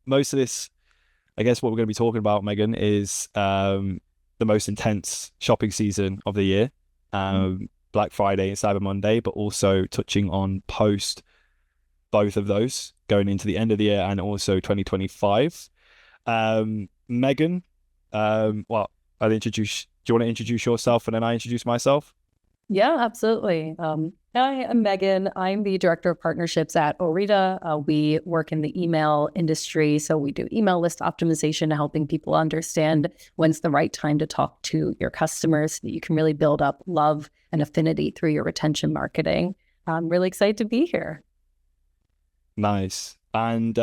most of this, I guess what we're going to be talking about, Megan, is the most intense shopping season of the year, Black Friday and Cyber Monday, but also touching on post both of those going into the end of the year and also 2025. Megan, well, I'll introduce, do you want to introduce yourself and then I introduce myself? Yeah, absolutely. I am Megan. I'm the director of partnerships at Orita. We work in the email industry. So we do email list optimization, helping people understand when's the right time to talk to your customers so that you can really build up love and affinity through your retention marketing. I'm really excited to be here. Nice. And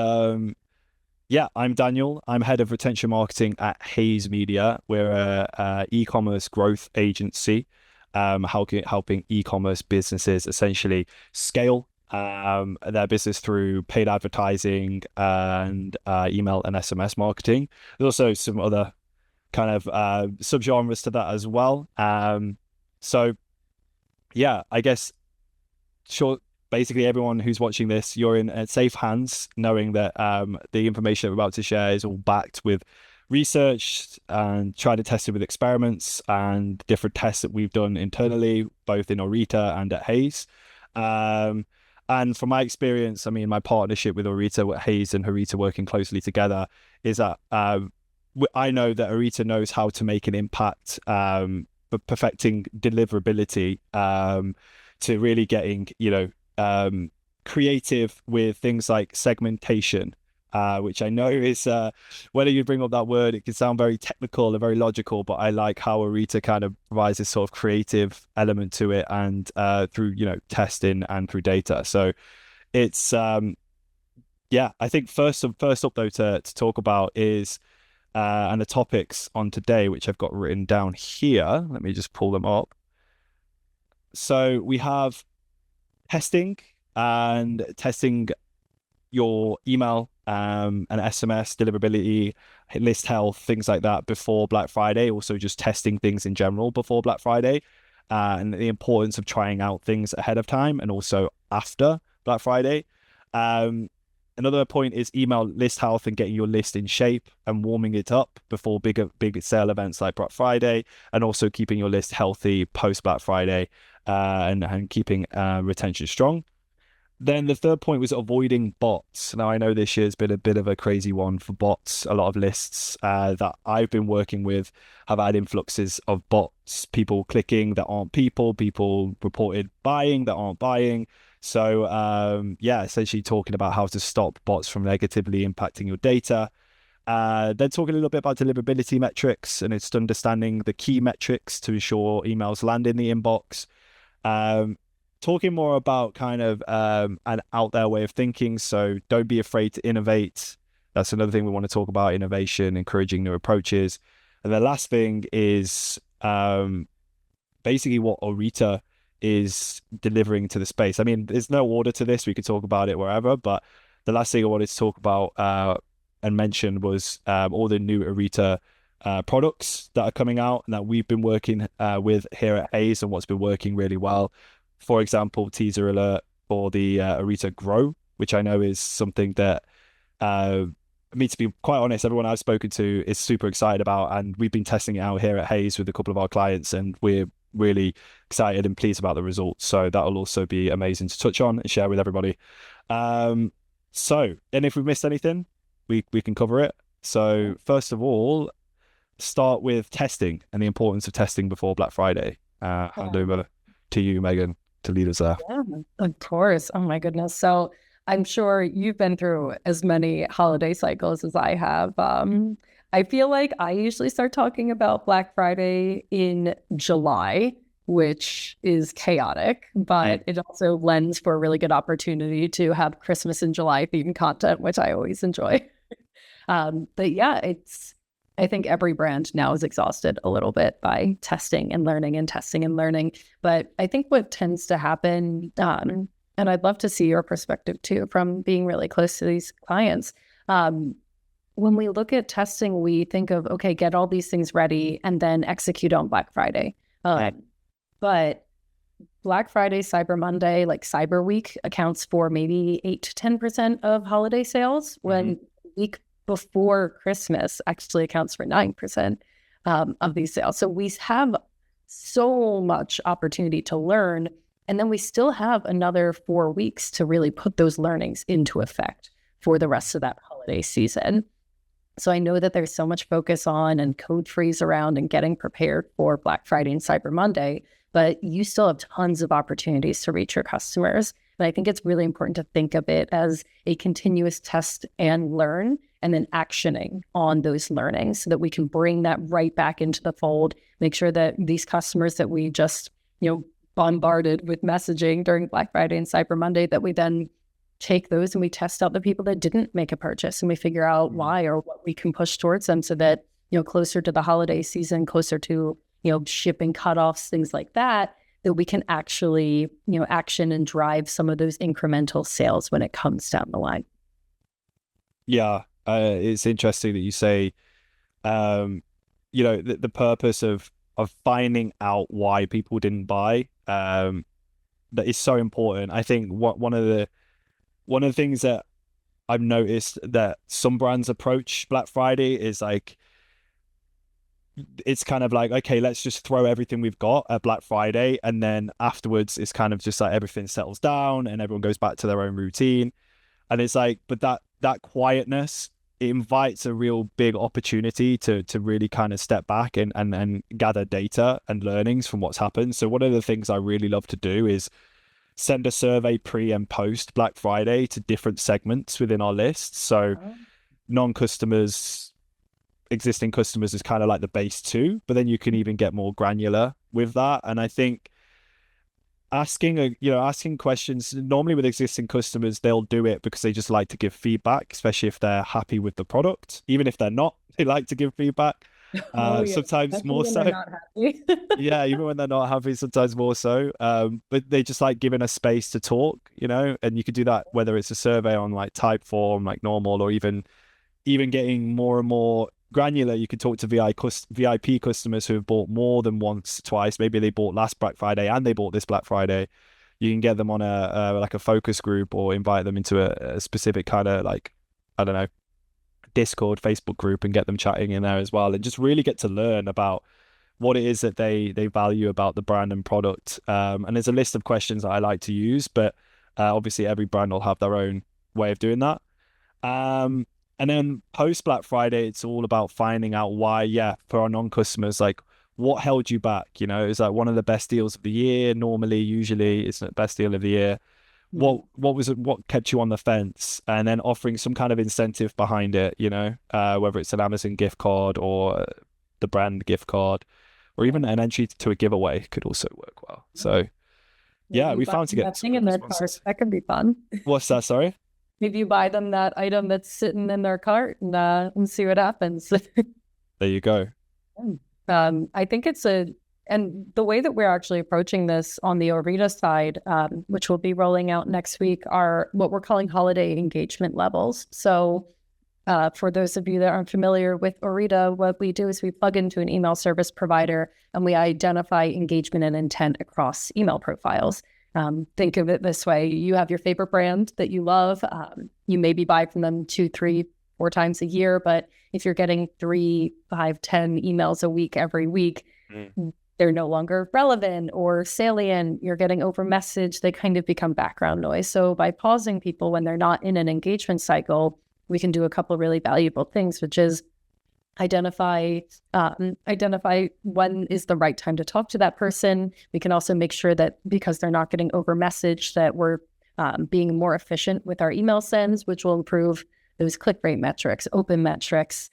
yeah, I'm Daniel. I'm head of retention marketing at Hayes Media. We're a e-commerce growth agency, helping e-commerce businesses essentially scale their business through paid advertising and email and SMS marketing. There's also some other kind of subgenres to that as well. So yeah, I guess sure. Basically, everyone who's watching this, you're in safe hands, knowing that the information I'm about to share is all backed with research and tried to test it with experiments and different tests that we've done internally, both in Orita and at Hayes. And from my experience, I mean, my partnership with Orita, with Hayes and Harita working closely together, is that I know that Orita knows how to make an impact, but perfecting deliverability to really getting, creative with things like segmentation, which I know is, whether you bring up that word, it can sound very technical and very logical, but I like how Arita kind of provides this sort of creative element to it and through, testing and through data. So it's, yeah, I think first up though to talk about is, and the topics on today, which I've got written down here. Let me just pull them up. So we have testing your email and SMS deliverability, list health, things like that before Black Friday. Also just testing things in general before Black Friday, and the importance of trying out things ahead of time and also after Black Friday. Another point is email list health and getting your list in shape and warming it up before big sale events like Black Friday, and also keeping your list healthy post Black Friday, and keeping retention strong. Then the third point was avoiding bots. Now, I know this year's been a bit of a crazy one for bots. A lot of lists that I've been working with have had influxes of bots, people clicking that aren't people reported buying that aren't buying. So, yeah, essentially talking about how to stop bots from negatively impacting your data. Then talking a little bit about deliverability metrics, and it's understanding the key metrics to ensure emails land in the inbox. Talking more about kind of an out there way of thinking. So don't be afraid to innovate. That's another thing we want to talk about: innovation, encouraging new approaches. And the last thing is basically what Orita is delivering to the space. I mean, there's no order to this. We could talk about it wherever, but the last thing I wanted to talk about and mention was all the new Orita products that are coming out and that we've been working with here at Hayes, and what's been working really well. For example, teaser alert for the Arita Grow, which I know is something that, I mean, to be quite honest, everyone I've spoken to is super excited about, and we've been testing it out here at Hayes with a couple of our clients, and we're really excited and pleased about the results. So that'll also be amazing to touch on and share with everybody. And if we've missed anything, we can cover it. So first of all, start with testing and the importance of testing before Black Friday. Hand over to you, Megan, to lead us there. Yeah, of course. Oh my goodness. So I'm sure you've been through as many holiday cycles as I have. I feel like I usually start talking about Black Friday in July, which is chaotic, but it also lends for a really good opportunity to have Christmas in July themed content, which I always enjoy. But yeah, I think every brand now is exhausted a little bit by testing and learning and testing and learning. But I think what tends to happen, and I'd love to see your perspective too, from being really close to these clients. When we look at testing, we think of, okay, get all these things ready and then execute on Black Friday. But Black Friday, Cyber Monday, like Cyber Week accounts for maybe 8 to 10% of holiday sales, when week before Christmas actually accounts for 9% of these sales. So we have so much opportunity to learn. And then we still have another 4 weeks to really put those learnings into effect for the rest of that holiday season. So I know that there's so much focus on and code freeze around and getting prepared for Black Friday and Cyber Monday, but you still have tons of opportunities to reach your customers. And I think it's really important to think of it as a continuous test and learn, and then actioning on those learnings so that we can bring that right back into the fold, make sure that these customers that we just, bombarded with messaging during Black Friday and Cyber Monday, that we then take those and we test out the people that didn't make a purchase, and we figure out why or what we can push towards them so that, closer to the holiday season, closer to, shipping cutoffs, things like that, that we can actually, action and drive some of those incremental sales when it comes down the line. Yeah, it's interesting that you say, the purpose of finding out why people didn't buy, that is so important. I think one of the things that I've noticed that some brands approach Black Friday is like, it's kind of like, okay, let's just throw everything we've got at Black Friday, and then afterwards it's kind of just like everything settles down and everyone goes back to their own routine. And it's like, but that quietness, it invites a real big opportunity to really kind of step back and gather data and learnings from what's happened. So one of the things I really love to do is send a survey pre and post Black Friday to different segments within our list. So non-customers, existing customers is kind of like the base too, but then you can even get more granular with that. And I think asking questions, normally with existing customers, they'll do it because they just like to give feedback, especially if they're happy with the product. Even if they're not, they like to give feedback. Sometimes especially more so. Yeah, even when they're not happy, sometimes more so. But they just like giving a space to talk, and you could do that whether it's a survey on like Typeform, like normal, or even getting more and more granular. You could talk to VIP customers who have bought more than once, twice. Maybe they bought last Black Friday and they bought this Black Friday. You can get them on a focus group, or invite them into a specific kind of like, I don't know, Discord, Facebook group, and get them chatting in there as well, and just really get to learn about what it is that they value about the brand and product. And there's a list of questions that I like to use, but obviously every brand will have their own way of doing that. And then post Black Friday, it's all about finding out why, for our non-customers, like what held you back? Is that one of the best deals of the year? Normally, usually it's the best deal of the year. What was it? What kept you on the fence? And then offering some kind of incentive behind it, whether it's an Amazon gift card or the brand gift card, or even an entry to a giveaway could also work well. So we found to get in their cart. That could be fun. What's that? Sorry? Maybe you buy them that item that's sitting in their cart and see what happens. There you go. I think and the way that we're actually approaching this on the Orita side, which we'll be rolling out next week, are what we're calling holiday engagement levels. So for those of you that aren't familiar with Orita, what we do is we plug into an email service provider and we identify engagement and intent across email profiles. Think of it this way. You have your favorite brand that you love. You maybe buy from them 2, 3, 4 times a year, but if you're getting 3, 5, 10 emails a week every week, they're no longer relevant or salient. You're getting over message. They kind of become background noise. So by pausing people when they're not in an engagement cycle, we can do a couple of really valuable things, which is identify when is the right time to talk to that person. We can also make sure that because they're not getting over messaged, that we're being more efficient with our email sends, which will improve those click rate metrics, open metrics.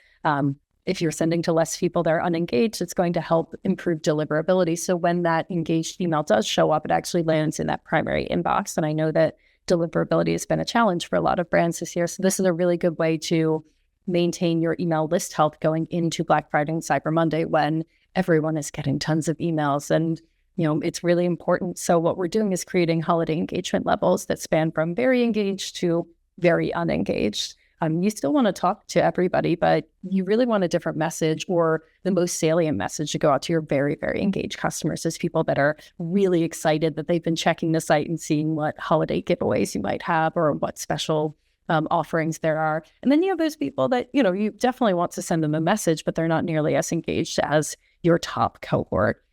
If you're sending to less people that are unengaged, it's going to help improve deliverability. So when that engaged email does show up, it actually lands in that primary inbox. And I know that deliverability has been a challenge for a lot of brands this year. So this is a really good way to maintain your email list health going into Black Friday and Cyber Monday when everyone is getting tons of emails. And, it's really important. So what we're doing is creating holiday engagement levels that span from very engaged to very unengaged. You still want to talk to everybody, but you really want a different message, or the most salient message to go out to your very, very engaged customers, those people that are really excited that they've been checking the site and seeing what holiday giveaways you might have or what special offerings there are. And then you have those people that, you definitely want to send them a message, but they're not nearly as engaged as your top cohort.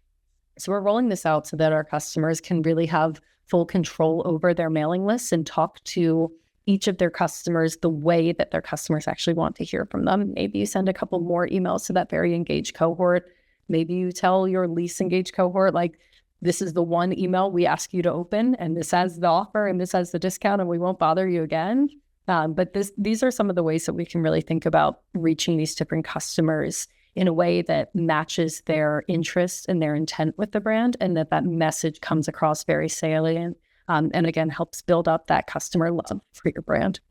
So we're rolling this out so that our customers can really have full control over their mailing lists and talk to each of their customers the way that their customers actually want to hear from them. Maybe you send a couple more emails to that very engaged cohort. Maybe you tell your least engaged cohort, like, this is the one email we ask you to open, and this has the offer, and this has the discount, and we won't bother you again. But these are some of the ways that we can really think about reaching these different customers in a way that matches their interest and their intent with the brand, and that message comes across very salient, and again, helps build up that customer love for your brand.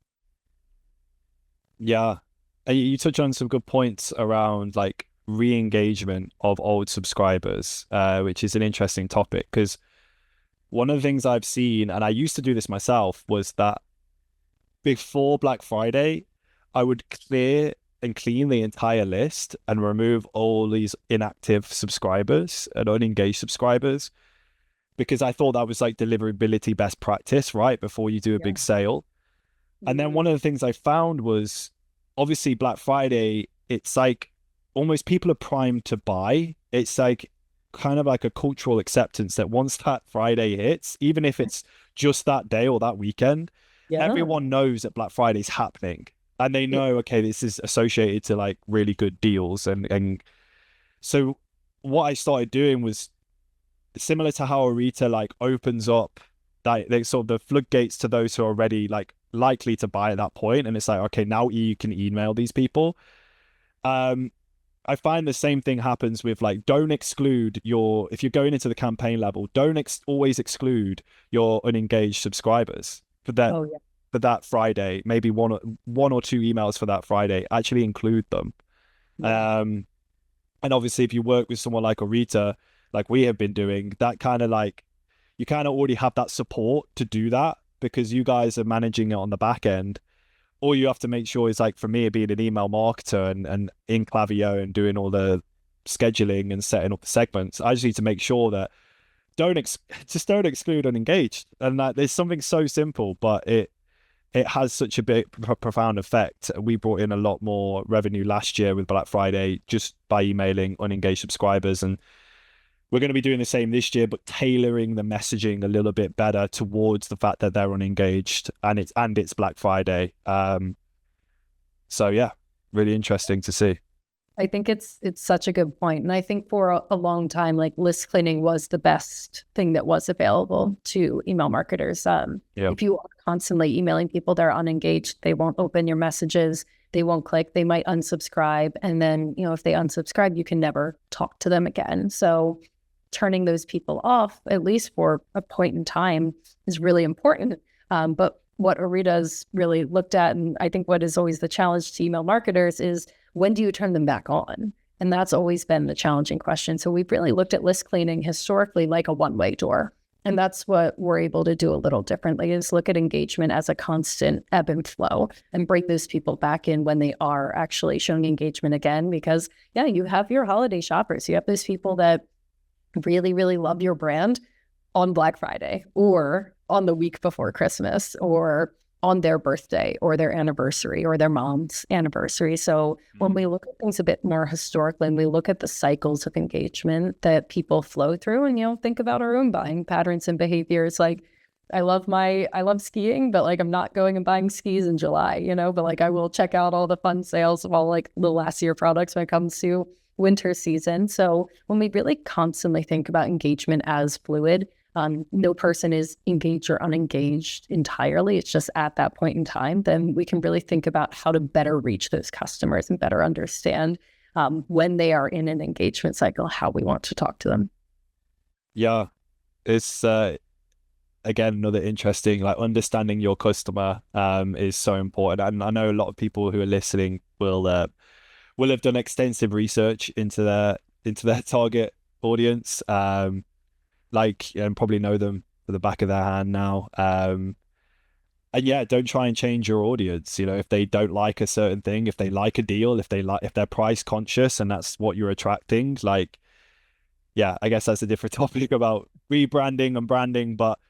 Yeah. And you touch on some good points around like re-engagement of old subscribers, which is an interesting topic, because one of the things I've seen, and I used to do this myself, was that before Black Friday, I would clear and clean the entire list and remove all these inactive subscribers and unengaged subscribers, because I thought that was like deliverability best practice, right? Before you do a big sale. And then one of the things I found was, obviously Black Friday, it's like almost people are primed to buy. It's like kind of like a cultural acceptance that once that Friday hits, even if it's just that day or that weekend, everyone knows that Black Friday is happening. And they know, okay, this is associated to like really good deals. And so what I started doing was similar to how Arita like opens up that like, sort of the floodgates to those who are already like likely to buy at that point. And it's like, okay, now you can email these people. I find the same thing happens with like, don't exclude if you're going into the campaign level, don't always exclude your unengaged subscribers for that. For that Friday, maybe one or two emails for that Friday, actually include them. And obviously if you work with someone like Arita, like we have been doing, that kind of like, you kind of already have that support to do that because you guys are managing it on the back end. All you have to make sure is like, for me, being an email marketer and in Klaviyo and doing all the scheduling and setting up the segments, I just need to make sure that just don't exclude unengaged. And like, there's something so simple, but it has such a big, profound effect. We brought in a lot more revenue last year with Black Friday just by emailing unengaged subscribers. And we're going to be doing the same this year, but tailoring the messaging a little bit better towards the fact that they're unengaged and it's Black Friday. So yeah, really interesting to see. I think it's such a good point. And I think for a long time, like list cleaning was the best thing that was available to email marketers. If you are constantly emailing people that are unengaged, they won't open your messages, they won't click, they might unsubscribe. And then, if they unsubscribe, you can never talk to them again. So turning those people off, at least for a point in time, is really important. But what Arita's really looked at, and I think what is always the challenge to email marketers, is when do you turn them back on? And that's always been the challenging question. So we've really looked at list cleaning historically like a one-way door. And that's what we're able to do a little differently, is look at engagement as a constant ebb and flow and bring those people back in when they are actually showing engagement again. Because you have your holiday shoppers. You have those people that really, really love your brand on Black Friday or on the week before Christmas or on their birthday or their anniversary or their mom's anniversary. So when we look at things a bit more historically and we look at the cycles of engagement that people flow through and, think about our own buying patterns and behaviors. Like I love skiing, but like, I'm not going and buying skis in July, but like, I will check out all the fun sales of all like the last year products when it comes to winter season. So when we really constantly think about engagement as fluid, no person is engaged or unengaged entirely. It's just at that point in time, then we can really think about how to better reach those customers and better understand when they are in an engagement cycle, how we want to talk to them. Yeah, it's again, another interesting, like understanding your customer is so important. And I know a lot of people who are listening will have done extensive research into their target audience. And probably know them for the back of their hand now. And don't try and change your audience. If they don't like a certain thing, if they like a deal, if they're price conscious and that's what you're attracting, I guess that's a different topic about rebranding and branding. But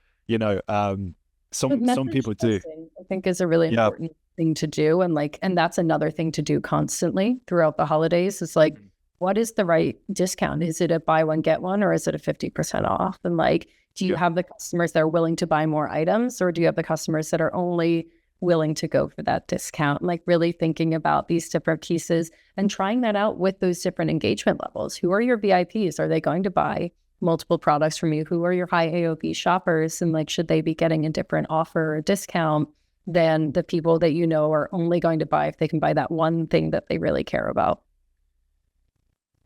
But Some message people do. testing, I think, is a really Yeah. important thing to do. And that's another thing to do constantly throughout the holidays is like, what is the right discount? Is it a buy one, get one, or is it a 50% off? And like, do you Yeah. have the customers that are willing to buy more items, or do you have the customers that are only willing to go for that discount? Like really thinking about these different pieces and trying that out with those different engagement levels. Who are your VIPs? Are they going to buy multiple products from you? Who are your high AOV shoppers? And like, should they be getting a different offer or discount than the people that you know are only going to buy if they can buy that one thing that they really care about?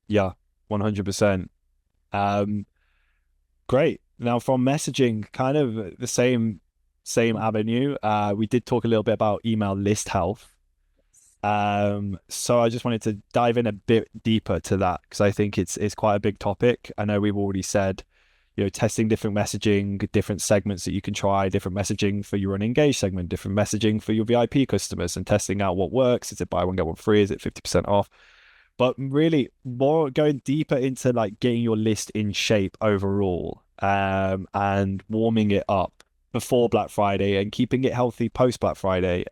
Yeah. 100%. Um, Great. Now from messaging, kind of the same avenue. We did talk a little bit about email list health. So I just wanted to dive in a bit deeper to that because I think it's quite a big topic. I know we've already said, testing different messaging, different segments that you can try, different messaging for your unengaged segment, different messaging for your VIP customers, and testing out what works. Is it buy one get one free? Is it 50% off? But really more going deeper into like getting your list in shape overall, and warming it up before Black Friday and keeping it healthy post Black Friday.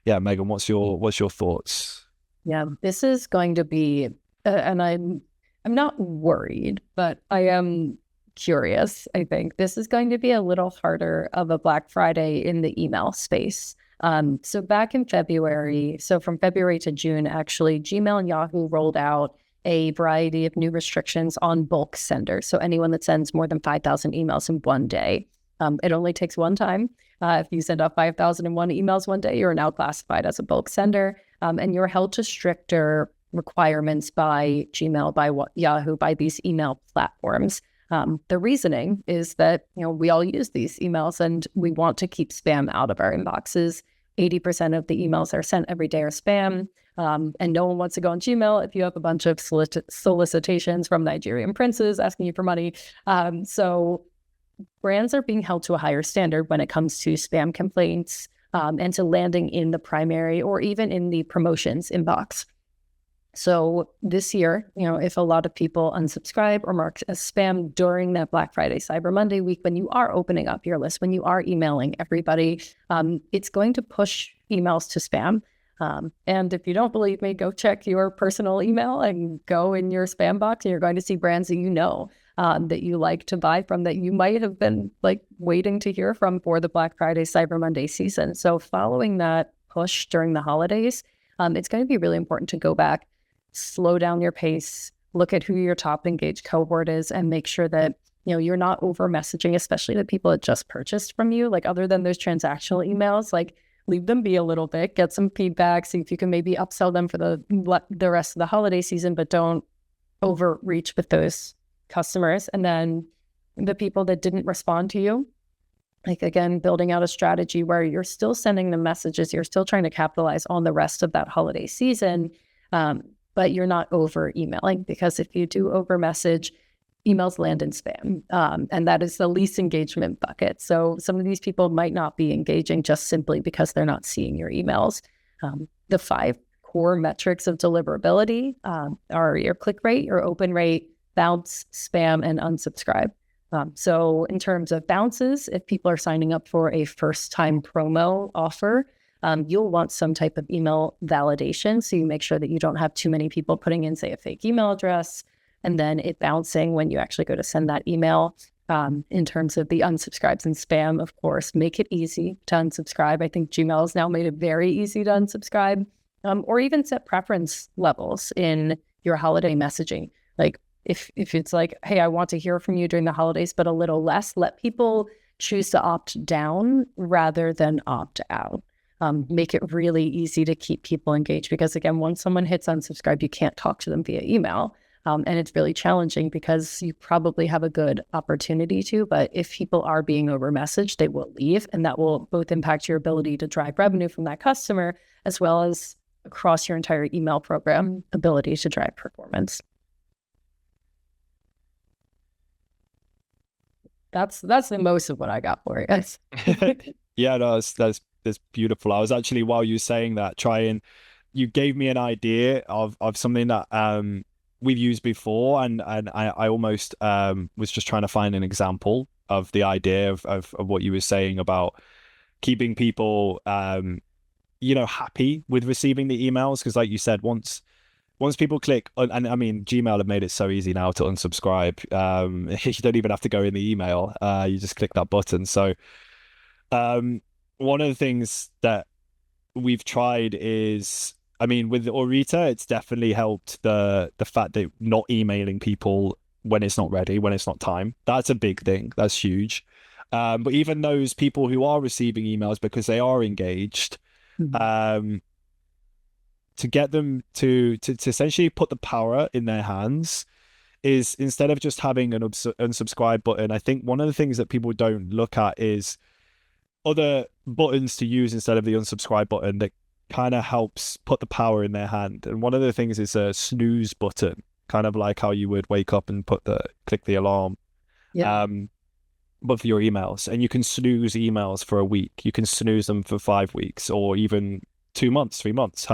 Yeah, Megan, what's your thoughts? Yeah, this is going to be, and I'm not worried, but I am curious. I think this is going to be a little harder of a Black Friday in the email space. So back in February, so from February to June, actually, Gmail and Yahoo rolled out a variety of new restrictions on bulk senders. So anyone that sends more than 5,000 emails in one day. It only takes one time. If you send out 5,001 emails one day, you're now classified as a bulk sender, and you're held to stricter requirements by Gmail, by Yahoo, by these email platforms. The reasoning is that we all use these emails and we want to keep spam out of our inboxes. 80% of the emails that are sent every day are spam, and no one wants to go on Gmail if you have a bunch of solicitations from Nigerian princes asking you for money. So brands are being held to a higher standard when it comes to spam complaints, and to landing in the primary or even in the promotions inbox. So this year, if a lot of people unsubscribe or mark as spam during that Black Friday, Cyber Monday week, when you are opening up your list, when you are emailing everybody, it's going to push emails to spam. And if you don't believe me, go check your personal email and go in your spam box, and you're going to see brands that that you like to buy from, that you might have been like waiting to hear from for the Black Friday, Cyber Monday season. So following that push during the holidays, it's going to be really important to go back, slow down your pace, look at who your top engaged cohort is, and make sure that you're not over messaging, especially the people that just purchased from you. Like, other than those transactional emails, like, leave them be a little bit, get some feedback, see if you can maybe upsell them for the rest of the holiday season, but don't overreach with those customers. And then the people that didn't respond to you, like, again, building out a strategy where you're still sending them messages, you're still trying to capitalize on the rest of that holiday season, but you're not over emailing, because if you do over message, emails land in spam, and that is the least engagement bucket. So some of these people might not be engaging just simply because they're not seeing your emails. The 5 core metrics of deliverability are your click rate, your open rate, bounce, spam, and unsubscribe. So in terms of bounces, if people are signing up for a first-time promo offer, you'll want some type of email validation. So you make sure that you don't have too many people putting in, say, a fake email address, and then it bouncing when you actually go to send that email. In terms of the unsubscribes and spam, of course, make it easy to unsubscribe. I think Gmail has now made it very easy to unsubscribe, or even set preference levels in your holiday messaging. Like, if it's like, hey, I want to hear from you during the holidays, but a little less, let people choose to opt down rather than opt out. Make it really easy to keep people engaged, because again, once someone hits unsubscribe, you can't talk to them via email. And it's really challenging because you probably have a good opportunity to, but if people are being over messaged, they will leave, and that will both impact your ability to drive revenue from that customer, as well as across your entire email program ability to drive performance. That's the most of what I got for you. Yeah, no, that's beautiful. I was actually, while you were saying that, you gave me an idea of something that we've used before, and I almost was just trying to find an example of the idea of what you were saying about keeping people happy with receiving the emails, because like you said, once people click and I mean, Gmail have made it so easy now to unsubscribe. You don't even have to go in the email. You just click that button. So one of the things that we've tried is, I mean, with Orita, it's definitely helped the fact that not emailing people when it's not ready, when it's not time. That's a big thing. That's huge. But even those people who are receiving emails because they are engaged, um, to get them to essentially put the power in their hands is, instead of just having an unsubscribe button, I think one of the things that people don't look at is other buttons to use instead of the unsubscribe button that kind of helps put the power in their hand. And one of the things is a snooze button, kind of like how you would wake up and click the alarm. Yeah. But for your emails, and you can snooze emails for a week, you can snooze them for 5 weeks, or even 2 months, 3 months,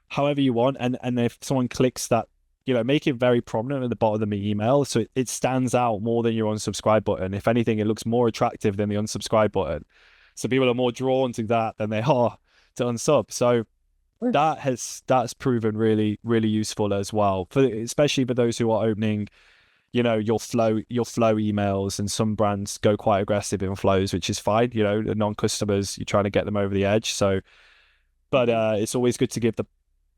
however you want. And if someone clicks that, make it very prominent at the bottom of the email, so it stands out more than your unsubscribe button. If anything, it looks more attractive than the unsubscribe button, so people are more drawn to that than they are to unsub. So that's proven really, really useful as well, especially for those who are opening your flow emails. And some brands go quite aggressive in flows, which is fine. The non-customers, you're trying to get them over the edge. So, but it's always good to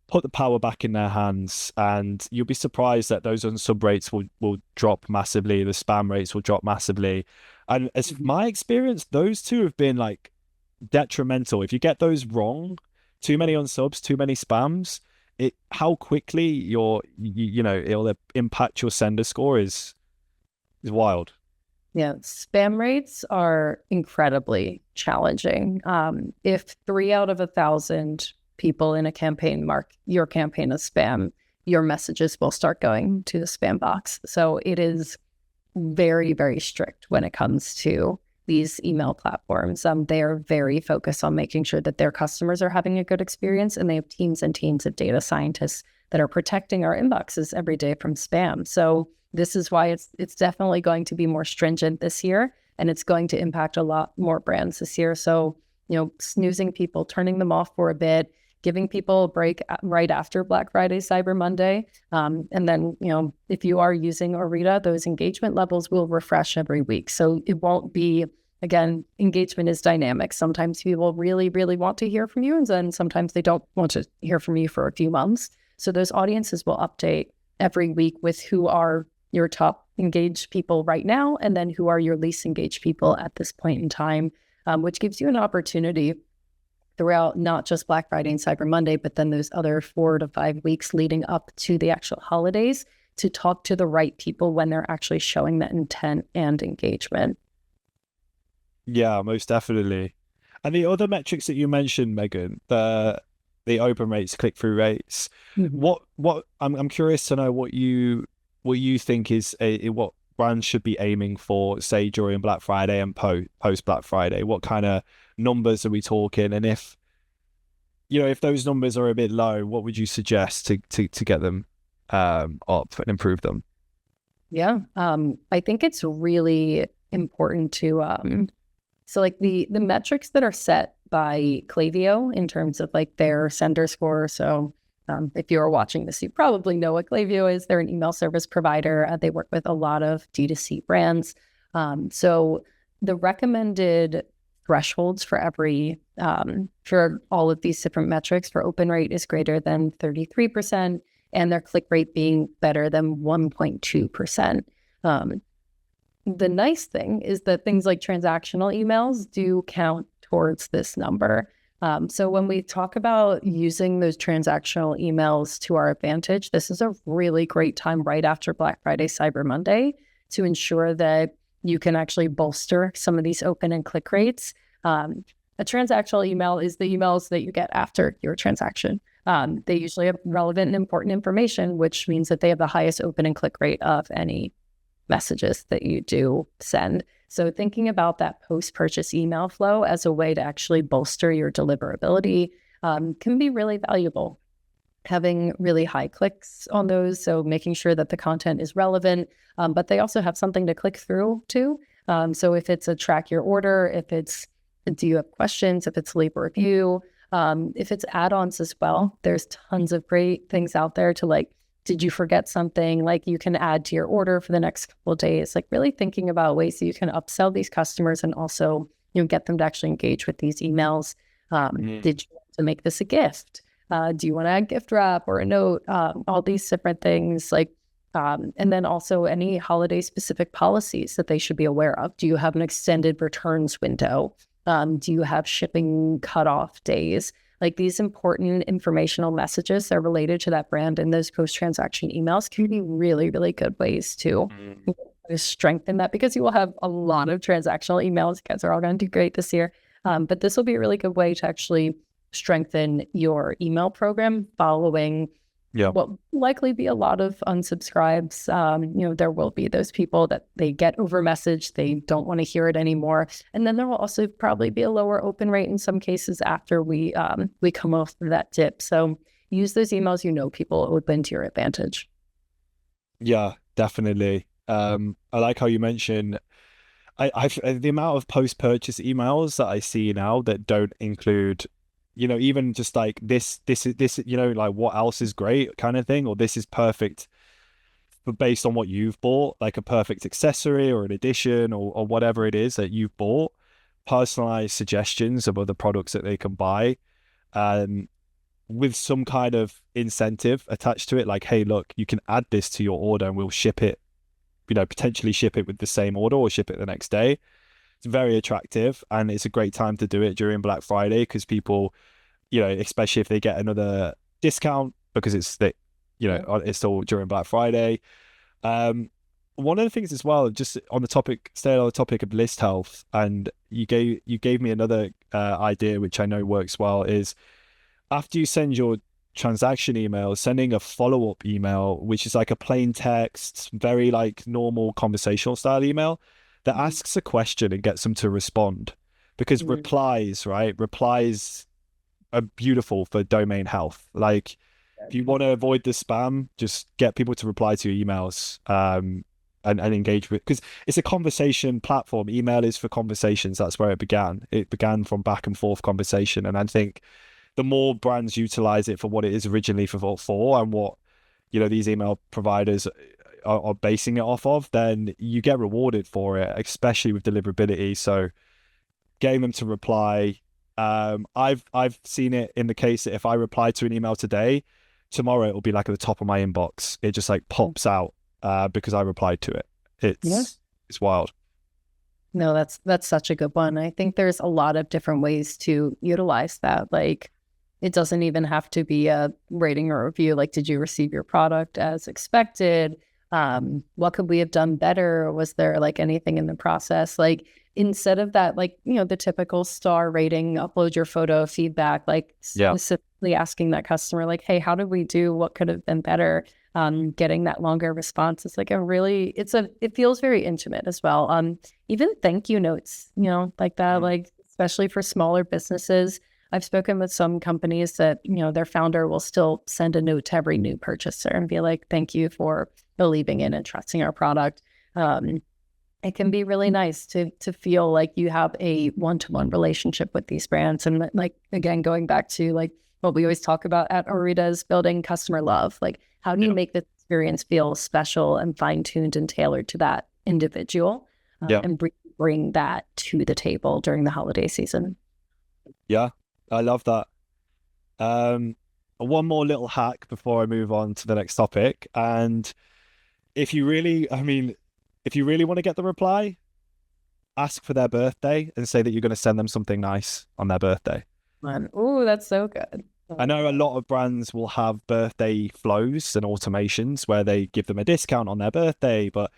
put the power back in their hands, and you'll be surprised that those unsub rates will drop massively. The spam rates will drop massively. And as my experience, those two have been like detrimental. If you get those wrong, too many unsubs, too many spams, how quickly it'll impact your sender score is wild. Yeah, spam rates are incredibly challenging. If 3 out of 1,000 people in a campaign mark your campaign as spam, your messages will start going to the spam box. So it is very, very strict when it comes to these email platforms. They are very focused on making sure that their customers are having a good experience, and they have teams and teams of data scientists that are protecting our inboxes every day from spam. So this is why it's definitely going to be more stringent this year, and it's going to impact a lot more brands this year. So, snoozing people, turning them off for a bit, giving people a break right after Black Friday, Cyber Monday. And then, if you are using Orita, those engagement levels will refresh every week. So it won't be, again, engagement is dynamic. Sometimes people really, really want to hear from you, and then sometimes they don't want to hear from you for a few months. So those audiences will update every week with who are your top engaged people right now, and then who are your least engaged people at this point in time, which gives you an opportunity throughout not just Black Friday and Cyber Monday, but then those other 4 to 5 weeks leading up to the actual holidays, to talk to the right people when they're actually showing that intent and engagement. Yeah, most definitely. And the other metrics that you mentioned, Megan, the open rates, click-through rates, what I'm curious to know what you think is what brands should be aiming for, say during Black Friday and post Black Friday. What kind of numbers are we talking? And if those numbers are a bit low, what would you suggest to get them up and improve them? Yeah, I think it's really important to so like the metrics that are set by Klaviyo in terms of like their sender score. So if you're watching this, you probably know what Klaviyo is. They're an email service provider. They work with a lot of D2C brands. So the recommended thresholds for for all of these different metrics for open rate is greater than 33%, and their click rate being better than 1.2%. The nice thing is that things like transactional emails do count towards this number. So when we talk about using those transactional emails to our advantage, this is a really great time right after Black Friday, Cyber Monday, to ensure that you can actually bolster some of these open and click rates. A transactional email is the emails that you get after your transaction. They usually have relevant and important information, which means that they have the highest open and click rate of any messages that you do send. So thinking about that post-purchase email flow as a way to actually bolster your deliverability can be really valuable. Having really high clicks on those, so making sure that the content is relevant, but they also have something to click through to. So if it's a track your order, if it's do you have questions, if it's leave a review, if it's add-ons as well, there's tons of great things out there to like, did you forget something? Like you can add to your order for the next couple of days, like really thinking about ways that you can upsell these customers and also, get them to actually engage with these emails. Did you want to make this a gift? Do you want to add gift wrap or a note? All these different things like, and then also any holiday specific policies that they should be aware of. Do you have an extended returns window? Do you have shipping cutoff days? Like these important informational messages that are related to that brand in those post-transaction emails can be really, really good ways to strengthen that, because you will have a lot of transactional emails. You guys are all going to do great this year. But this will be a really good way to actually strengthen your email program following what will likely be a lot of unsubscribes. There will be those people that they get over message, they don't want to hear it anymore. And then there will also probably be a lower open rate in some cases after we come off of that dip. So use those emails, people open to your advantage. Yeah, definitely. I like how you mentioned I've the amount of post-purchase emails that I see now that don't include, even just like this is this, like what else is great kind of thing, or this is perfect, but based on what you've bought, like a perfect accessory or an addition or whatever it is that you've bought, personalized suggestions of other products that they can buy, with some kind of incentive attached to it, like, hey, look, you can add this to your order and we'll ship it, potentially ship it with the same order or ship it the next day. It's very attractive, and it's a great time to do it during Black Friday because people, especially if they get another discount because it's it's all during Black Friday. One of the things as well, just on the topic, stay on the topic of list health, and you gave me another idea which I know works well, is after you send your transaction email, sending a follow-up email, which is like a plain text, very like normal conversational style email that asks a question and gets them to respond. Because replies are beautiful for domain health. Like if you want to avoid the spam, just get people to reply to your emails, and engage with, because it's a conversation platform. Email is for conversations. That's where it began. It began from back and forth conversation. And I think the more brands utilize it for what it is originally for and what, these email providers are basing it off of, then you get rewarded for it, especially with deliverability. So getting them to reply. I've seen it in the case that if I reply to an email today, tomorrow it will be like at the top of my inbox. It just like pops out because I replied to it. It's wild. No, that's such a good one. I think there's a lot of different ways to utilize that. Like it doesn't even have to be a rating or review. Like, did you receive your product as expected? What could we have done better? Was there like anything in the process? Like instead of that, like, the typical star rating, upload your photo, feedback, like specifically asking that customer, like, hey, how did we do? What could have been better? Getting that longer response is like it feels very intimate as well. Even thank you notes, like that, like, especially for smaller businesses. I've spoken with some companies that, their founder will still send a note to every new purchaser and be like, thank you for believing in and trusting our product. It can be really nice to feel like you have a one-to-one relationship with these brands. And like, again, going back to like what we always talk about at Arita is building customer love. Like, how do you make this experience feel special and fine-tuned and tailored to that individual and bring that to the table during the holiday season? Yeah, I love that. One more little hack before I move on to the next topic. And if you really want to get the reply, ask for their birthday and say that you're going to send them something nice on their birthday. Oh, that's so good. I know a lot of brands will have birthday flows and automations where they give them a discount on their birthday, but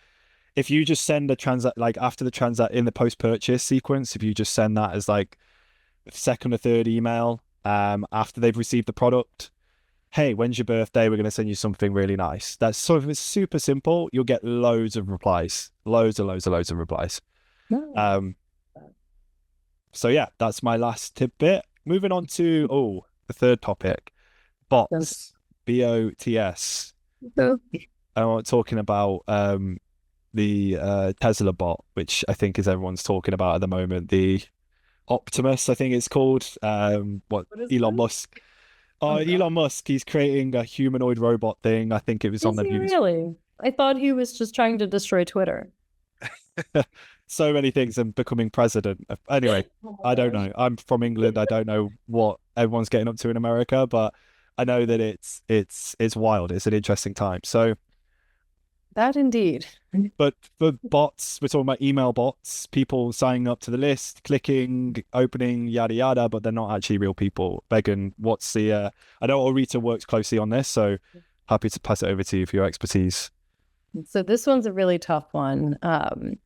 if you just send after the in the post-purchase sequence, if you just send that as like second or third email after they've received the product, hey, when's your birthday? We're going to send you something really nice. That's sort of, it's super simple. You'll get loads of replies, loads of replies. So yeah, that's my last tidbit. Moving on to the third topic, bots, BOTS. I'm talking about the Tesla bot, which I think is everyone's talking about at the moment. The Optimus, I think it's called. What What is Elon this? Musk? Oh, Oh God. Elon Musk. He's creating a humanoid robot thing. I think it was on Is the he news. really? I thought he was just trying to destroy Twitter. So many things and becoming president. Anyway, Oh my I don't gosh. know. I'm from England. I don't know what everyone's getting up to in America, but I know that it's wild. It's an interesting time. So, That indeed. but for bots, we're talking about email bots, people signing up to the list, clicking, opening, yada yada, but they're not actually real people. Megan, what's the? I know Orita works closely on this, so happy to pass it over to you for your expertise. So this one's a really tough one.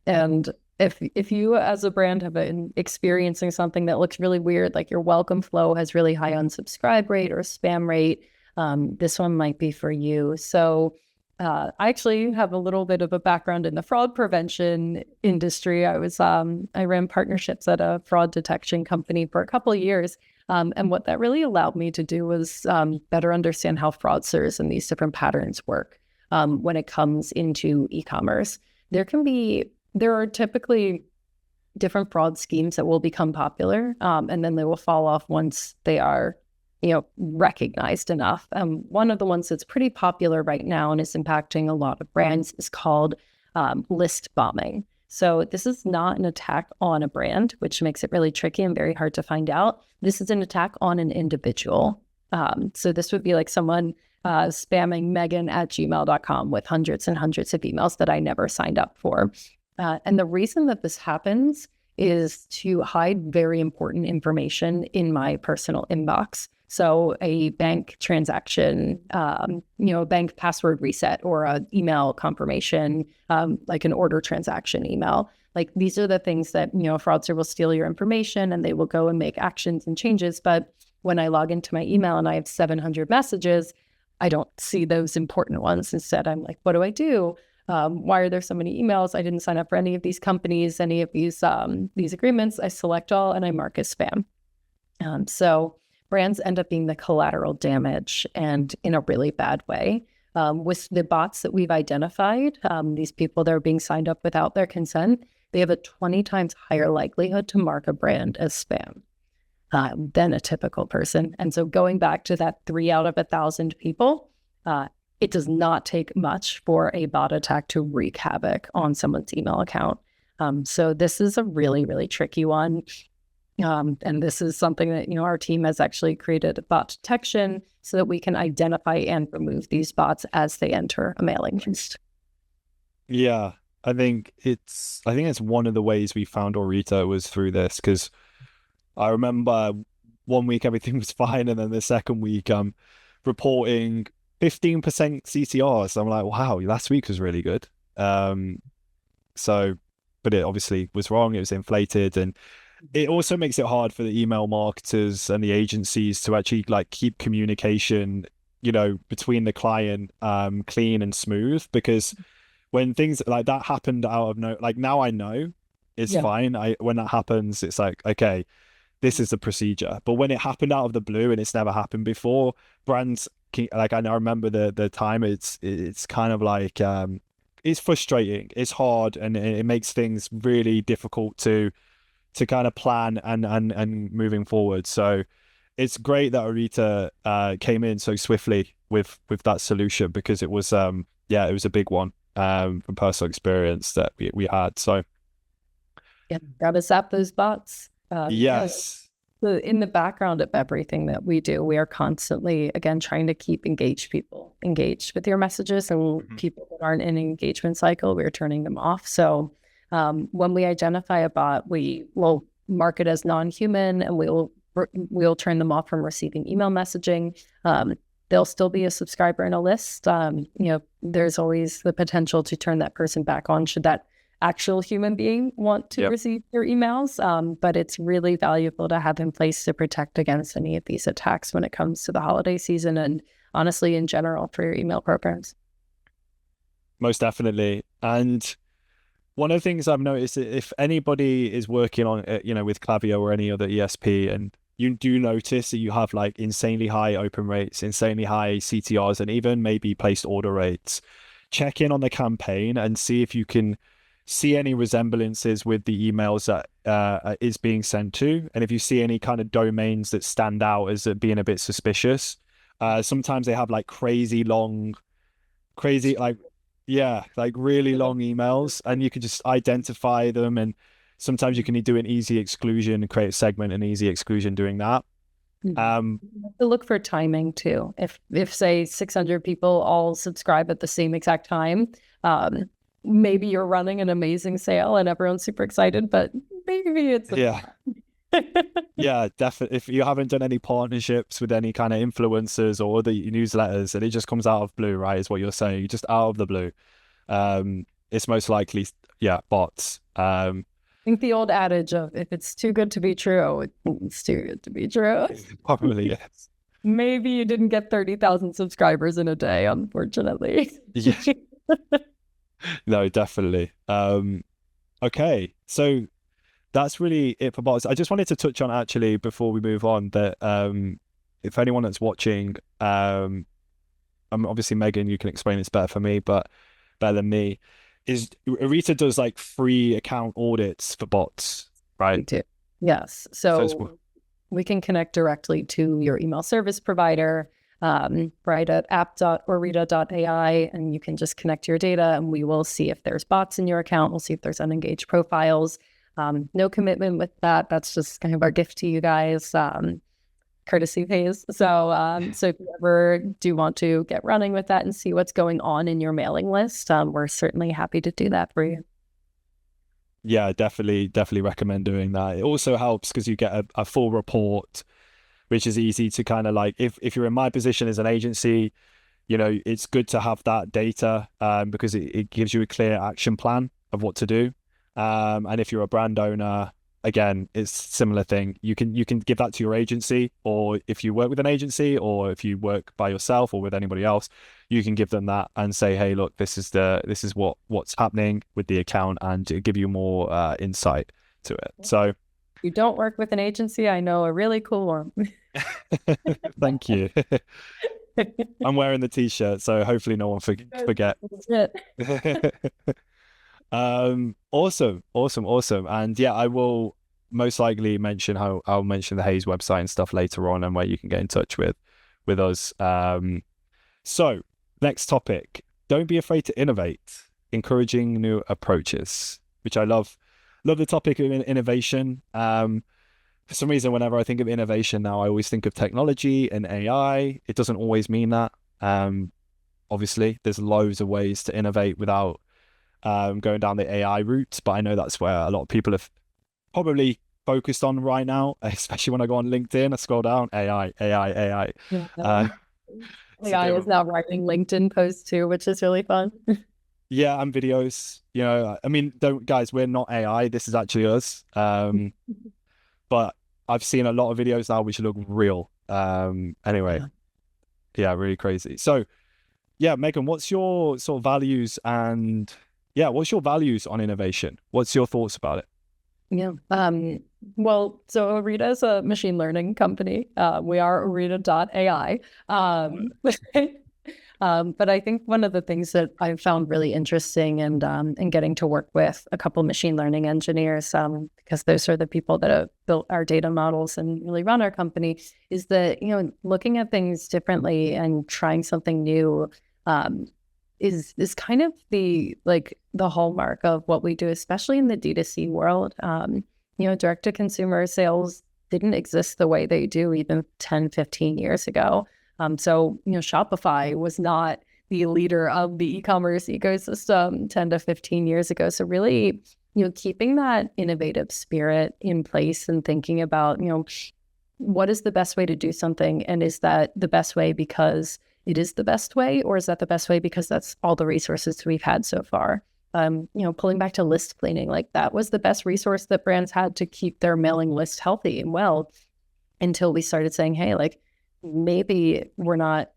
And if you as a brand have been experiencing something that looks really weird, like your welcome flow has really high unsubscribe rate or spam rate, this one might be for you. So I actually have a little bit of a background in the fraud prevention industry. I ran partnerships at a fraud detection company for a couple of years. And what that really allowed me to do was better understand how fraudsters and these different patterns work when it comes into e-commerce. There are typically different fraud schemes that will become popular, and then they will fall off once they are, recognized enough. One of the ones that's pretty popular right now and is impacting a lot of brands is called list bombing. So this is not an attack on a brand, which makes it really tricky and very hard to find out. This is an attack on an individual. So this would be like someone spamming megan@gmail.com with hundreds and hundreds of emails that I never signed up for. And the reason that this happens is to hide very important information in my personal inbox. So a bank transaction, a bank password reset or an email confirmation, like an order transaction email. Like these are the things that, a fraudster will steal your information and they will go and make actions and changes. But when I log into my email and I have 700 messages, I don't see those important ones. Instead, I'm like, what do I do? Why are there so many emails? I didn't sign up for any of these companies, any of these agreements. I select all and I mark as spam. So brands end up being the collateral damage and in a really bad way. With the bots that we've identified, these people that are being signed up without their consent, they have a 20 times higher likelihood to mark a brand as spam than a typical person. And so going back to that 3 out of 1,000 people, it does not take much for a bot attack to wreak havoc on someone's email account. So this is a really, really tricky one. And this is something that, our team has actually created a bot detection so that we can identify and remove these bots as they enter a mailing list. Yeah, I think it's one of the ways we found Orita was through this because I remember one week everything was fine, and then the second week reporting 15% CTRs. I'm like, wow, last week was really good. So, but it obviously was wrong. It was inflated, and it also makes it hard for the email marketers and the agencies to actually like keep communication, between the client clean and smooth, because when things like that happened out of no, like now I know it's Yeah. fine. When that happens, it's like, okay, this is the procedure. But when it happened out of the blue and it's never happened before, brands like I remember the time. It's kind of like it's frustrating. It's hard, and it makes things really difficult to kind of plan and moving forward. So it's great that Orita came in so swiftly with that solution, because it was it was a big one from personal experience that we had. So Yeah, gotta zap those bots. yes. So in the background of everything that we do, we are constantly, again, trying to keep people engaged with your messages, and people that aren't in an engagement cycle, we're turning them off. So when we identify a bot, we will mark it as non-human, and we'll turn them off from receiving email messaging. They'll still be a subscriber in a list. There's always the potential to turn that person back on should that actual human being want to receive your emails. But it's really valuable to have in place to protect against any of these attacks when it comes to the holiday season, and honestly, in general, for your email programs. Most definitely. And one of the things I've noticed, if anybody is working on, with Klaviyo or any other ESP, and you do notice that you have like insanely high open rates, insanely high CTRs, and even maybe placed order rates, check in on the campaign and see if you can see any resemblances with the emails that is being sent to, and if you see any kind of domains that stand out as being a bit suspicious. Sometimes they have like crazy like yeah, like really long emails, and you can just identify them. And sometimes you can do an easy exclusion and create a segment and easy exclusion doing that. You have to look for timing too. If say 600 people all subscribe at the same exact time, maybe you're running an amazing sale and everyone's super excited, but maybe it's Yeah. Yeah, definitely. If you haven't done any partnerships with any kind of influencers or other newsletters, and it just comes out of blue, right? Is what you're saying. Just out of the blue. It's most likely, yeah, bots. I think the old adage of if it's too good to be true, it's too good to be true. Probably, yes. Maybe you didn't get 30,000 subscribers in a day, unfortunately. Yeah. No, definitely. Okay, so that's really it for bots. I just wanted to touch on actually before we move on that if anyone that's watching, obviously Megan, you can explain this better for me, but better than me, is Arita does like free account audits for bots, We right? do. Yes. So it's So we can connect directly to your email service provider, right at app.orita.ai, and you can just connect your data and we will see if there's bots in your account. We'll see if there's unengaged profiles. No commitment with that. That's just kind of our gift to you guys. Courtesy pays. So if you ever do want to get running with that and see what's going on in your mailing list, we're certainly happy to do that for you. yeah, definitely recommend doing that. It also helps because you get a full report, which is easy to kind of like, if you're in my position as an agency, you know, it's good to have that data because it gives you a clear action plan of what to do. And if you're a brand owner, again, it's a similar thing. You can give that to your agency, or if you work with an agency, or if you work by yourself or with anybody else, you can give them that and say, hey, look, this is what's happening with the account, and to give you more insight to it. So You don't work with an agency, I know a really cool one. thank you. I'm wearing the t-shirt, so hopefully no one forget. Awesome. And yeah, I will most likely mention I'll mention the Hayes website and stuff later on, and where you can get in touch with us. So next topic, don't be afraid to innovate, encouraging new approaches, which I love the topic of innovation. For some reason, whenever I think of innovation now, I always think of technology and AI. It doesn't always mean that. Obviously, there's loads of ways to innovate without going down the AI route, but I know that's where a lot of people have probably focused on right now, especially when I go on LinkedIn, I scroll down, AI. Yeah. AI is now writing LinkedIn posts too, which is really fun. Yeah, and videos. You know, I mean, don't guys, we're not AI. This is actually us. But I've seen a lot of videos now which look real. Anyway, yeah, really crazy. So, yeah, Megan, what's your sort of values what's your values on innovation? What's your thoughts about it? Yeah. Well, so Orita is a machine learning company. We are Orita.ai. But I think one of the things that I've found really interesting and getting to work with a couple machine learning engineers, because those are the people that have built our data models and really run our company, is that, you know, looking at things differently and trying something new is kind of the hallmark of what we do, especially in the D2C world. You know, direct to consumer sales didn't exist the way they do even 10, 15 years ago. So, you know, Shopify was not the leader of the e-commerce ecosystem 10 to 15 years ago. So really, you know, keeping that innovative spirit in place and thinking about, you know, what is the best way to do something? And is that the best way because it is the best way, or is that the best way because that's all the resources we've had so far? You know, pulling back to list cleaning, like that was the best resource that brands had to keep their mailing list healthy and well, until we started saying, hey, like, maybe we're not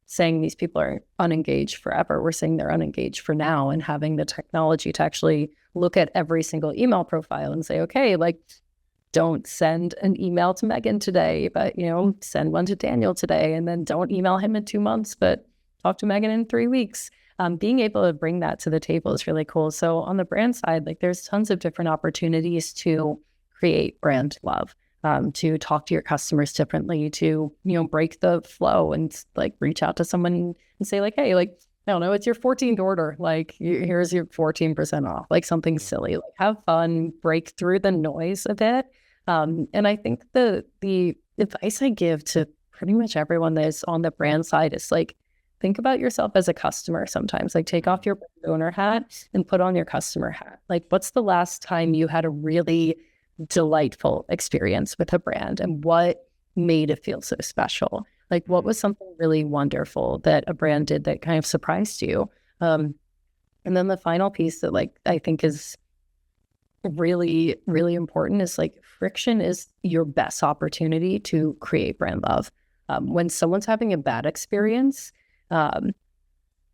saying these people are unengaged forever. We're saying they're unengaged for now, and having the technology to actually look at every single email profile and say, okay, like, don't send an email to Megan today, but, you know, send one to Daniel today, and then don't email him in 2 months, but talk to Megan in 3 weeks. being able to bring that to the table is really cool. So on the brand side, like there's tons of different opportunities to create brand love, to talk to your customers differently, to, break the flow and like reach out to someone and say like, hey, like, I don't know, it's your 14th order. Like, here's your 14% off, like something silly, like have fun, break through the noise a bit. And I think the advice I give to pretty much everyone that's on the brand side is like, think about yourself as a customer sometimes. Like, take off your brand owner hat and put on your customer hat. Like, what's the last time you had a really delightful experience with a brand, and what made it feel so special? Like, what was something really wonderful that a brand did that kind of surprised you? And then the final piece that like I think is really, really important is like friction is your best opportunity to create brand love. When someone's having a bad experience,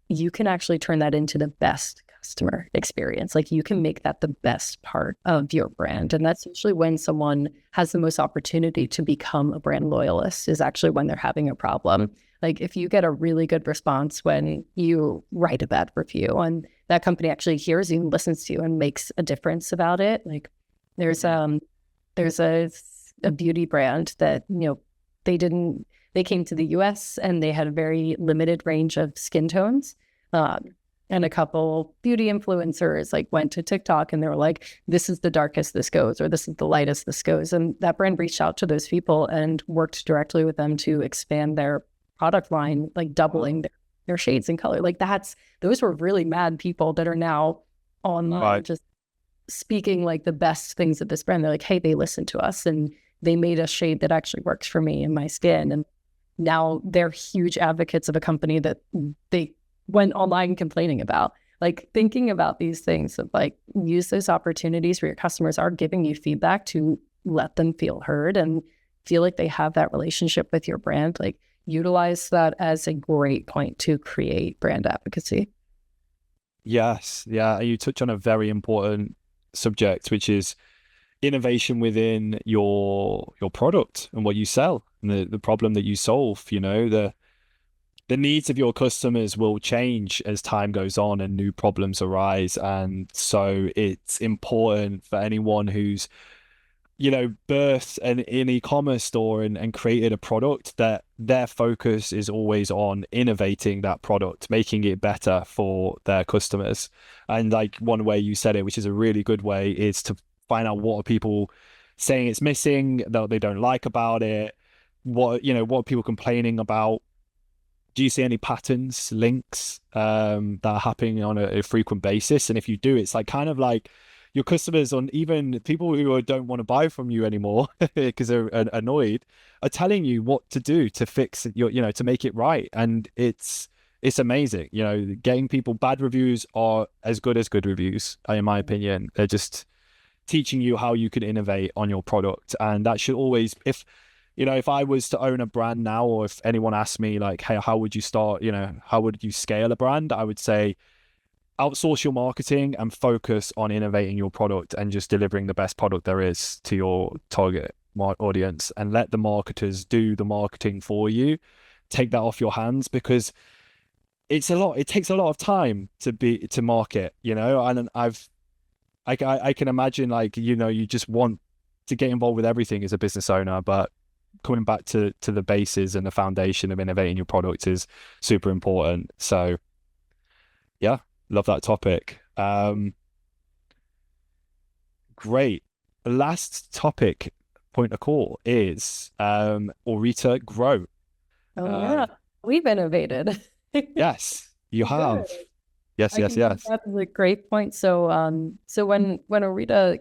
you can actually turn that into the best customer experience. Like, you can make that the best part of your brand. And that's usually when someone has the most opportunity to become a brand loyalist, is actually when they're having a problem. Like, if you get a really good response when you write a bad review and that company actually hears you and listens to you and makes a difference about it. Like, there's a beauty brand that, they came to the US and they had a very limited range of skin tones. And a couple beauty influencers like went to TikTok and they were like, this is the darkest this goes, or this is the lightest this goes. And that brand reached out to those people and worked directly with them to expand their product line, like doubling their shades and color. Like, those were really mad people that are now online just speaking like the best things of this brand. They're like, hey, they listened to us and they made a shade that actually works for me and my skin. And now they're huge advocates of a company that they went online complaining about. Like, thinking about these things of like, use those opportunities where your customers are giving you feedback to let them feel heard and feel like they have that relationship with your brand. Like, utilize that as a great point to create brand advocacy. Yes. Yeah. You touch on a very important subject, which is innovation within your product and what you sell and the problem that you solve. The needs of your customers will change as time goes on and new problems arise. And so it's important for anyone who's, birthed an e-commerce store and created a product, that their focus is always on innovating that product, making it better for their customers. And like one way you said it, which is a really good way, is to find out what are people saying it's missing, that they don't like about it. What are people complaining about? Do you see any patterns, links that are happening on a frequent basis? And if you do, it's like kind of like your customers, on even people who don't want to buy from you anymore because they're annoyed, are telling you what to do to fix your, to make it right. And it's amazing. Getting people bad reviews are as good reviews, in my opinion. They're just teaching you how you can innovate on your product. And that should always, if I was to own a brand now, or if anyone asked me like, hey, how would you start, how would you scale a brand? I would say outsource your marketing and focus on innovating your product and just delivering the best product there is to your target audience, and let the marketers do the marketing for you. Take that off your hands, because it takes a lot of time to market, and I can imagine, like, you just want to get involved with everything as a business owner, but coming back to the bases and the foundation of innovating your product is super important. So yeah, love that topic. Great. Last topic point of call is Aurita Grow. Oh yeah, we've innovated. Yes, you have. Good. Yes. That's a great point. So when Aurita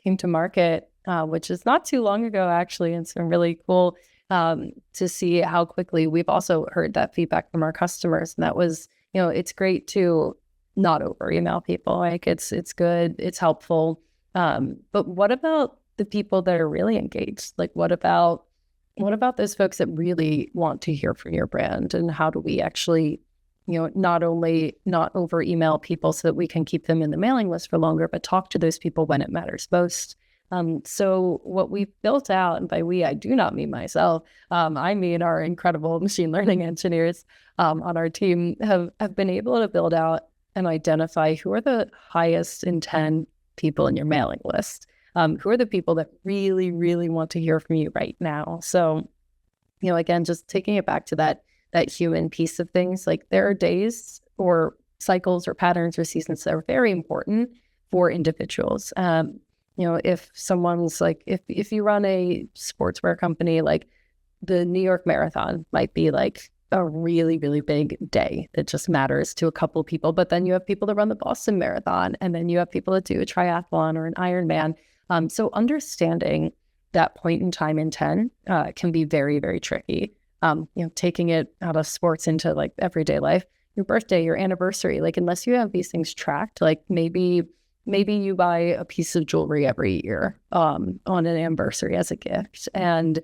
came to market, which is not too long ago, actually. And it's been really cool to see how quickly we've also heard that feedback from our customers. And that was, it's great to not over email people. Like, it's good, it's helpful. But what about the people that are really engaged? Like, what about those folks that really want to hear from your brand? And how do we actually, not only not over email people so that we can keep them in the mailing list for longer, but talk to those people when it matters most? So what we've built out, and by we, I do not mean myself, I mean our incredible machine learning engineers on our team have been able to build out and identify who are the highest intent people in your mailing list, who are the people that really, really want to hear from you right now. So, again, just taking it back to that human piece of things, like there are days or cycles or patterns or seasons that are very important for individuals. If someone's like, if you run a sportswear company, like the New York Marathon might be like a really, really big day that just matters to a couple of people. But then you have people that run the Boston Marathon, and then you have people that do a triathlon or an Ironman. So understanding that point in time in 10 can be very, very tricky. Taking it out of sports into like everyday life, your birthday, your anniversary, like unless you have these things tracked, like maybe you buy a piece of jewelry every year on an anniversary as a gift. And,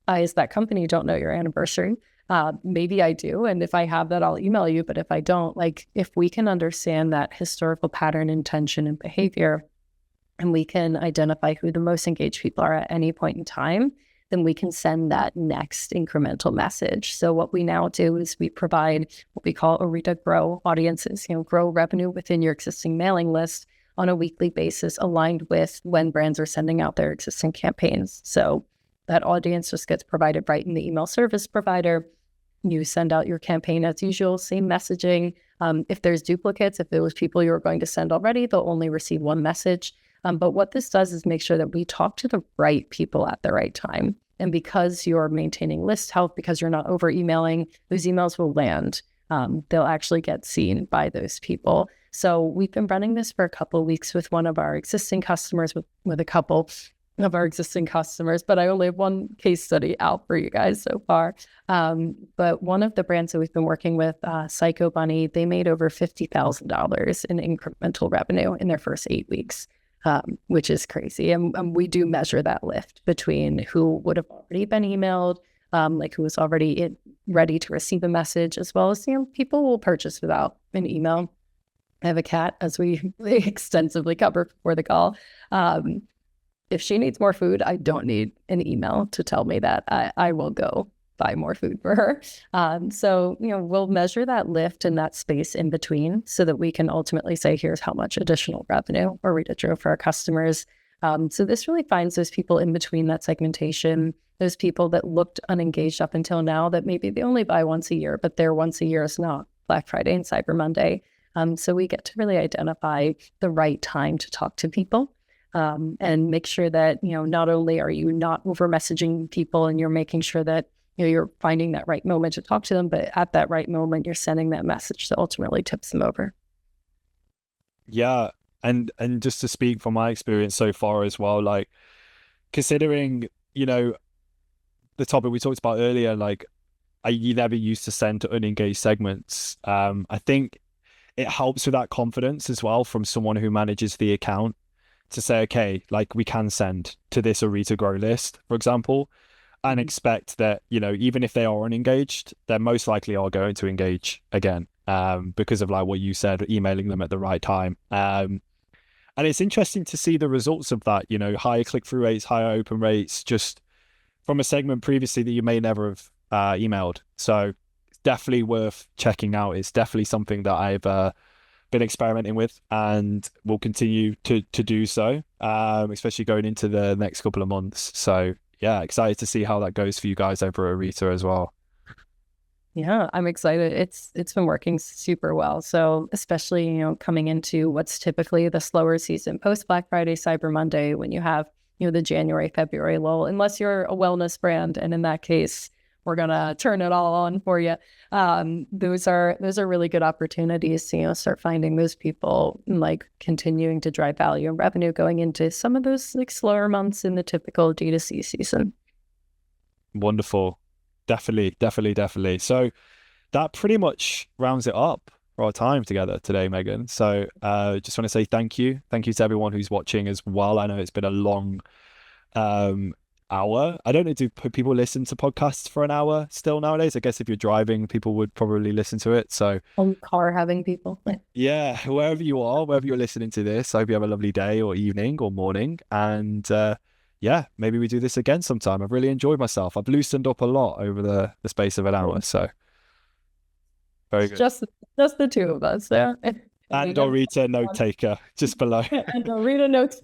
I, as that company, don't know your anniversary. Maybe I do. And if I have that, I'll email you. But if I don't, like if we can understand that historical pattern, intention, and behavior, and we can identify who the most engaged people are at any point in time, then we can send that next incremental message. So what we now do is we provide what we call Arita Grow audiences, grow revenue within your existing mailing list on a weekly basis, aligned with when brands are sending out their existing campaigns. So that audience just gets provided right in the email service provider. You send out your campaign as usual, same messaging. If there's duplicates, if there was people you were going to send already, they'll only receive one message. But what this does is make sure that we talk to the right people at the right time. And because you're maintaining list health, because you're not over emailing, those emails will land. They'll actually get seen by those people. So we've been running this for a couple of weeks with one of our existing customers, with a couple of our existing customers, but I only have one case study out for you guys so far. But one of the brands that we've been working with, Psycho Bunny, they made over $50,000 in incremental revenue in their first 8 weeks. Which is crazy. And we do measure that lift between who would have already been emailed, like who was already ready to receive a message, as well as, people will purchase without an email. I have a cat, as we extensively covered before the call. If she needs more food, I don't need an email to tell me that. I will go buy more food for her. So, we'll measure that lift and that space in between so that we can ultimately say, here's how much additional revenue Arita drove for our customers. So this really finds those people in between that segmentation, those people that looked unengaged up until now, that maybe they only buy once a year, but their once a year is not Black Friday and Cyber Monday. So we get to really identify the right time to talk to people. And make sure that, not only are you not over messaging people and you're making sure that you're finding that right moment to talk to them, but at that right moment, you're sending that message that ultimately tips them over. Yeah. And just to speak from my experience so far as well, like considering, the topic we talked about earlier, like you never used to send to unengaged segments. I think it helps with that confidence as well from someone who manages the account to say, okay, like we can send to this Arita Grow list, for example, and expect that, even if they are unengaged, they most likely are going to engage again, because of like what you said, emailing them at the right time. And it's interesting to see the results of that, higher click-through rates, higher open rates, just from a segment previously that you may never have emailed. So it's definitely worth checking out. It's definitely something that I've been experimenting with and will continue to do so, especially going into the next couple of months. So yeah, excited to see how that goes for you guys over at Arita as well. Yeah, I'm excited. It's been working super well. So especially, coming into what's typically the slower season post Black Friday, Cyber Monday, when you have, the January, February lull, unless you're a wellness brand. And in that case, we're going to turn it all on for you. Those are really good opportunities to, start finding those people and like continuing to drive value and revenue going into some of those like slower months in the typical D2C season. Wonderful. Definitely. So that pretty much rounds it up for our time together today, Megan. So just want to say thank you. Thank you to everyone who's watching as well. I know it's been a long hour. I don't know, do people listen to podcasts for an hour still nowadays? I guess if you're driving, people would probably listen to it. So car having people. yeah, wherever you are, wherever you're listening to this, I hope you have a lovely day or evening or morning. And yeah, maybe we do this again sometime. I've really enjoyed myself. I've loosened up a lot over the space of an hour. So very good. Just the two of us. Yeah. And Dorita, note taker, just below. And I'll read a note.